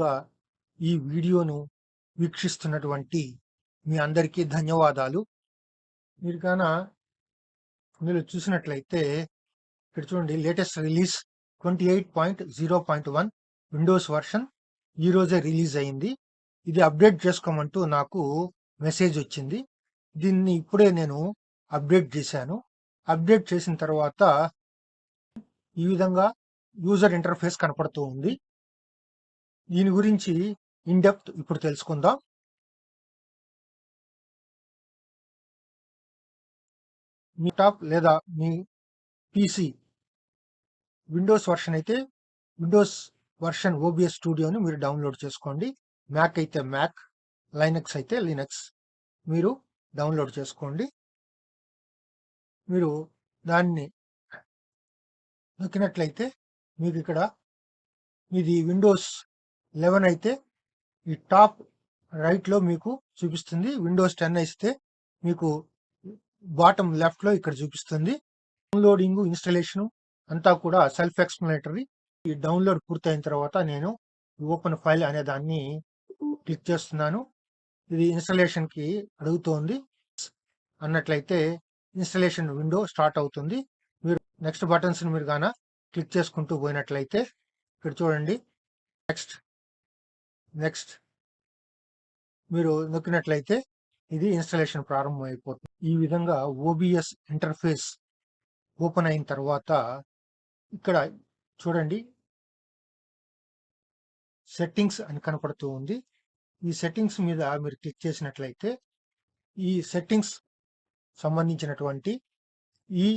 ముందుగా ఈ వీడియోను వీక్షిస్తున్నటువంటి మీ అందరికీ ధన్యవాదాలు. మీరు ఇందులో చూసినట్లయితే ఇక్కడ చూడండి, లేటెస్ట్ రిలీజ్ 28.0.1 విండోస్ వర్షన్ ఈ రోజే రిలీజ్ అయింది. ఇది అప్డేట్ చేసుకోమంటూ నాకు మెసేజ్ వచ్చింది. దీన్ని ఇప్పుడే నేను అప్డేట్ చేశాను. అప్డేట్ చేసిన తర్వాత ఈ విధంగా యూజర్ ఇంటర్ఫేస్ కనపడుతూ ఉంది. దీని గురించి ఇన్ డెప్త్ ఇప్పుడు తెలుసుకుందాం. మీ టాప్ లేదా మీ పీసీ విండోస్ వర్షన్ అయితే విండోస్ వర్షన్ ఓబిఎస్ స్టూడియోని మీరు డౌన్లోడ్ చేసుకోండి. మ్యాక్ అయితే మ్యాక్, లైనక్స్ అయితే లినక్స్ మీరు డౌన్లోడ్ చేసుకోండి. మీరు దాన్ని నొక్కినట్లయితే మీకు ఇక్కడ ఇది విండోస్ 11 అయితే ఈ టాప్ రైట్ లో మీకు చూపిస్తుంది. విండోస్ 10 అయితే మీకు బాటమ్ లెఫ్ట్ లో ఇక్కడ చూపిస్తుంది. డౌన్లోడింగ్, ఇన్స్టాలేషన్ అంతా కూడా సెల్ఫ్ ఎక్స్ప్లెనేటరీ. ఈ డౌన్లోడ్ పూర్తయిన తర్వాత నేను ఓపెన్ ఫైల్ అనే దాన్ని క్లిక్ చేస్తున్నాను. ఇది ఇన్స్టాలేషన్ కి అడుగుతోంది అన్నట్లయితే ఇన్స్టాలేషన్ విండో స్టార్ట్ అవుతుంది. మీరు నెక్స్ట్ బటన్స్ మీరు క్లిక్ చేసుకుంటూ పోయినట్లయితే ఇక్కడ చూడండి, నెక్స్ట్ నెక్స్ట్ మీరు నొక్కినట్లయితే ఇది ఇన్స్టాలేషన్ ప్రారంభం అయిపోతుంది. ఈ విధంగా ఓబిఎస్ ఇంటర్ఫేస్ ఓపెన్ అయిన తర్వాత ఇక్కడ చూడండి, సెట్టింగ్స్ అని కనపడుతూ ఉంది. ఈ సెట్టింగ్స్ మీద మీరు క్లిక్ చేసినట్లయితే ఈ సెట్టింగ్స్ సంబంధించినటువంటి ఈ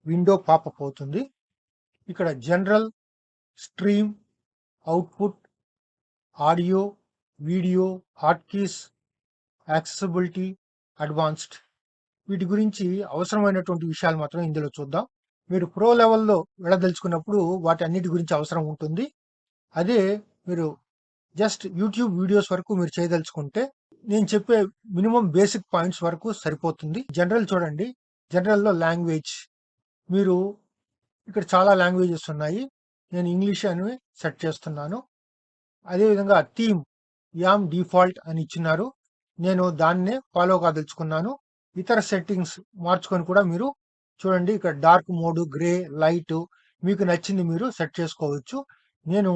విండో పాపప్ అవుతుంది. ఇక్కడ general, stream, output, audio, video, hotkeys, accessibility, advanced వీటి గురించి అవసరమైనటువంటి విషయాలు మాత్రం ఇందులో చూద్దాం. మీరు ప్రో లెవెల్లో వెళ్ళదలుచుకున్నప్పుడు వాటి అన్నిటి గురించి అవసరం ఉంటుంది. అదే మీరు జస్ట్ యూట్యూబ్ వీడియోస్ వరకు మీరు చేయదలుచుకుంటే నేను చెప్పే మినిమం బేసిక్ పాయింట్స్ వరకు సరిపోతుంది. జనరల్ చూడండి, జనరల్లో లాంగ్వేజ్ మీరు ఇక్కడ చాలా లాంగ్వేజెస్ ఉన్నాయి. నేను ఇంగ్లీష్ అని సెట్ చేస్తున్నాను. అదేవిధంగా థీమ్ యామ్ డిఫాల్ట్ అని ఇచ్చినారు, నేను దాన్నే ఫాలో కాదలుచుకున్నాను. ఇతర సెట్టింగ్స్ మార్చుకొని కూడా మీరు చూడండి, ఇక్కడ డార్క్ మోడ్, గ్రే, లైట్ మీకు నచ్చింది మీరు సెట్ చేసుకోవచ్చు. నేను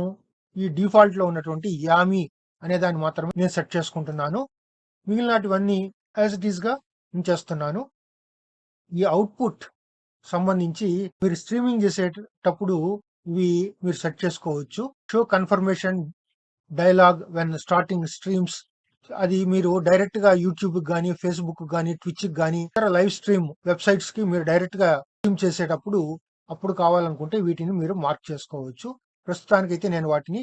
ఈ డిఫాల్ట్ లో ఉన్నటువంటి యామి అనే దాన్ని మాత్రమే నేను సెట్ చేసుకుంటున్నాను. మిగిలినటివన్నీ యాజ్ ఇట్ ఈస్ గా ఉంచేస్తున్నాను. ఈ అవుట్పుట్ సంబంధించి మీరు స్ట్రీమింగ్ చేసేటప్పుడు ఇవి మీరు సెట్ చేసుకోవచ్చు. Show confirmation dialogue when starting streams, అది మీరు డైరెక్ట్ గా యూట్యూబ్ కానీ, ఫేస్బుక్ కానీ, ట్విచ్ కానీ, ఇతర లైవ్ స్ట్రీమ్ వెబ్సైట్స్ కి మీరు డైరెక్ట్ గా స్ట్రీమ్ చేసేటప్పుడు అప్పుడు కావాలనుకుంటే వీటిని మీరు మార్క్ చేసుకోవచ్చు. ప్రస్తుతానికైతే నేను వాటిని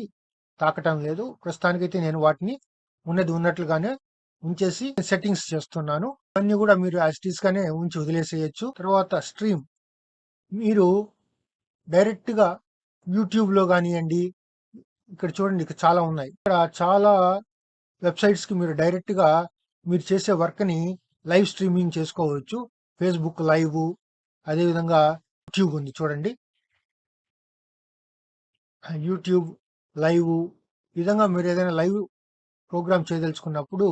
తాకటం లేదు. ప్రస్తుతానికైతే నేను వాటిని ఉన్నట్లుగానే ఉంచేసి సెట్టింగ్స్ చేస్తున్నాను. అన్ని కూడా మీరు యాజ్ ఇట్ ఈస్ గానే ఉంచి వదిలేసేయచ్చు. తర్వాత స్ట్రీమ్ మీరు డైరెక్ట్ గా యూట్యూబ్ లో కానివ్వండి, ఇక్కడ చూడండి, ఇక్కడ చాలా ఉన్నాయి. ఇక్కడ చాలా వెబ్సైట్స్ కి మీరు డైరెక్ట్ గా మీరు చేసే వర్క్ ని లైవ్ స్ట్రీమింగ్ చేసుకోవచ్చు. ఫేస్బుక్ లైవ్, అదేవిధంగా యూట్యూబ్ ఉంది చూడండి, యూట్యూబ్ లైవ్. ఈ విధంగా మీరు ఏదైనా లైవ్ ప్రోగ్రామ్ చేయదలుచుకున్నప్పుడు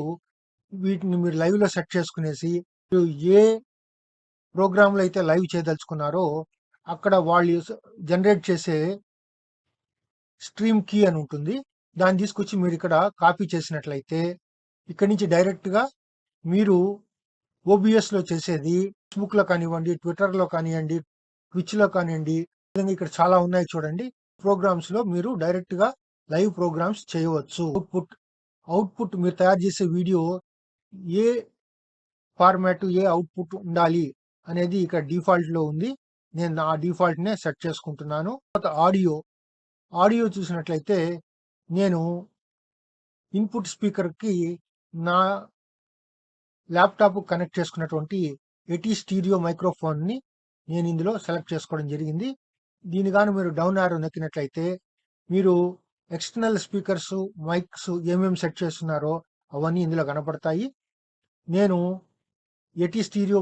వీటిని మీరు లైవ్ లో సెట్ చేసుకునేసి మీరు ఏ ప్రోగ్రామ్ లో అయితే లైవ్ చేయదలుచుకున్నారో అక్కడ వాళ్ళు జనరేట్ చేసే స్ట్రీమ్ కీ అని ఉంటుంది, దాన్ని తీసుకొచ్చి మీరు ఇక్కడ కాపీ చేసినట్లయితే ఇక్కడి నుంచి డైరెక్ట్ గా మీరు ఓబిఎస్ లో చేసేది ఫేస్బుక్ లో కానివ్వండి, ట్విట్టర్ లో కానివ్వండి, ట్విచ్ లో కానివ్వండి, ఇక్కడ చాలా ఉన్నాయి చూడండి. ప్రోగ్రామ్స్ లో మీరు డైరెక్ట్ గా లైవ్ ప్రోగ్రామ్స్ చేయవచ్చు. అవుట్పుట్ మీరు తయారు చేసే వీడియో ఏ ఫార్మాట్, ఏ అవుట్పుట్ ఉండాలి అనేది ఇక్కడ డిఫాల్ట్ లో ఉంది. నేను ఆ డిఫాల్ట్ నే సెట్ చేసుకుంటున్నాను. ఆడియో చూసినట్లయితే నేను ఇన్పుట్ స్పీకర్ కి నా ల్యాప్టాప్ కనెక్ట్ చేసుకున్నటువంటి ఎటీ స్టీరియో మైక్రోఫోన్ ని నేను ఇందులో సెలెక్ట్ చేసుకోవడం జరిగింది. దీని మీరు డౌన్ యారో నొక్కినట్లయితే మీరు ఎక్స్టర్నల్ స్పీకర్స్, మైక్స్ ఏమేమి సెట్ చేస్తున్నారో అవన్నీ ఇందులో కనపడతాయి. నేను ఎటీ స్టీరియో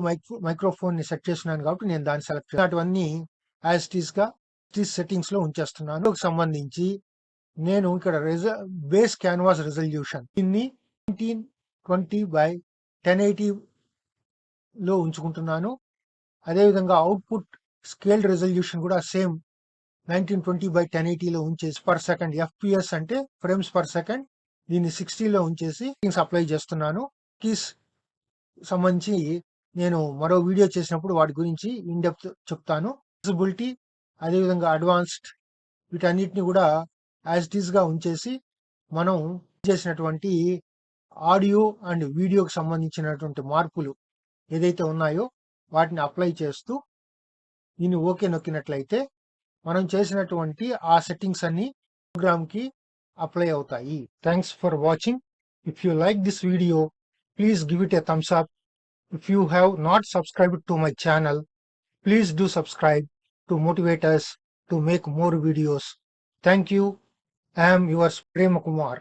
మైక్రోఫోన్ ని సెట్ చేస్తున్నాను కాబట్టి నేను దాన్ని సెలెక్ట్ చేసినటువన్నీ యాజ్ ఇట్ ఈస్ గా సెట్టింగ్స్ లో ఉంచేస్తున్నాను. సంబంధించి నేను ఇక్కడ బేస్ క్యాన్వాస్ రెజల్యూషన్ దీన్ని 1920 by 1080 లో ఉంచుకుంటున్నాను. అదేవిధంగా అవుట్పుట్ స్కేల్ రెజల్యూషన్ కూడా సేమ్ 1920 by 1080 లో ఉంచేసి పర్ సెకండ్ ఎఫ్పిఎస్ అంటే ఫ్రేమ్స్ పర్ సెకండ్ దీన్ని 60 లో ఉంచేసి అప్లై చేస్తున్నాను. కీస్ సంబంధించి నేను మరో వీడియో చేసినప్పుడు వాటి గురించి ఇన్ డెప్త్ చెప్తాను. విజిబిలిటీ అదేవిధంగా అడ్వాన్స్డ్ వీటన్నిటిని కూడా యాజ్ ఇట్ ఈస్ గా ఉంచేసి మనం చేసినటువంటి ఆడియో అండ్ వీడియోకి సంబంధించినటువంటి మార్పులు ఏదైతే ఉన్నాయో వాటిని అప్లై చేస్తూ దీన్ని ఓకే నొక్కినట్లయితే మనం చేసినటువంటి ఆ సెట్టింగ్స్ అన్ని ప్రోగ్రామ్ కి అప్లై అవుతాయి. Thanks for watching. If you like this video please give it a Thums up. If you have not subscribed to my channel, please do subscribe to motivate us to make more videos. Thank you. I am yours Prema Kumar.